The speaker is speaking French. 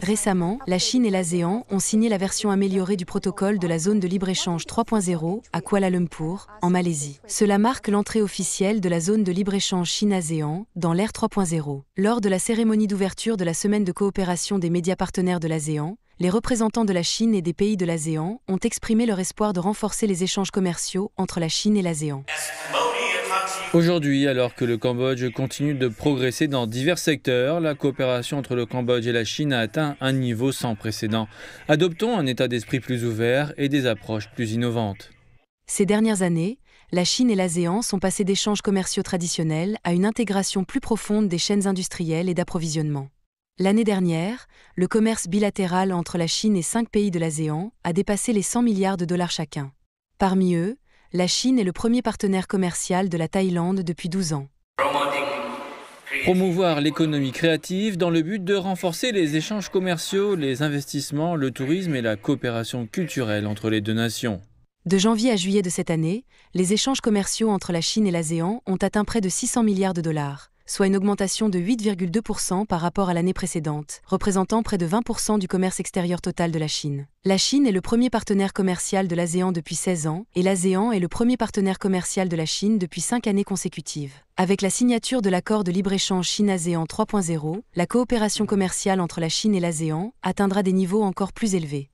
Récemment, la Chine et l'ASEAN ont signé la version améliorée du protocole de la zone de libre-échange 3.0 à Kuala Lumpur, en Malaisie. Cela marque l'entrée officielle de la zone de libre-échange Chine-ASEAN dans l'ère 3.0. Lors de la cérémonie d'ouverture de la semaine de coopération des médias partenaires de l'ASEAN, les représentants de la Chine et des pays de l'ASEAN ont exprimé leur espoir de renforcer les échanges commerciaux entre la Chine et l'ASEAN. Aujourd'hui, alors que le Cambodge continue de progresser dans divers secteurs, la coopération entre le Cambodge et la Chine a atteint un niveau sans précédent. Adoptons un état d'esprit plus ouvert et des approches plus innovantes. Ces dernières années, la Chine et l'ASEAN sont passés d'échanges commerciaux traditionnels à une intégration plus profonde des chaînes industrielles et d'approvisionnement. L'année dernière, le commerce bilatéral entre la Chine et 5 pays de l'ASEAN a dépassé les 100 milliards de dollars chacun. Parmi eux, la Chine est le premier partenaire commercial de la Thaïlande depuis 12 ans. Promouvoir l'économie créative dans le but de renforcer les échanges commerciaux, les investissements, le tourisme et la coopération culturelle entre les deux nations. De janvier à juillet de cette année, les échanges commerciaux entre la Chine et l'ASEAN ont atteint près de 600 milliards de dollars, soit une augmentation de 8,2% par rapport à l'année précédente, représentant près de 20% du commerce extérieur total de la Chine. La Chine est le premier partenaire commercial de l'ASEAN depuis 16 ans et l'ASEAN est le premier partenaire commercial de la Chine depuis 5 années consécutives. Avec la signature de l'accord de libre-échange Chine-ASEAN 3.0, la coopération commerciale entre la Chine et l'ASEAN atteindra des niveaux encore plus élevés.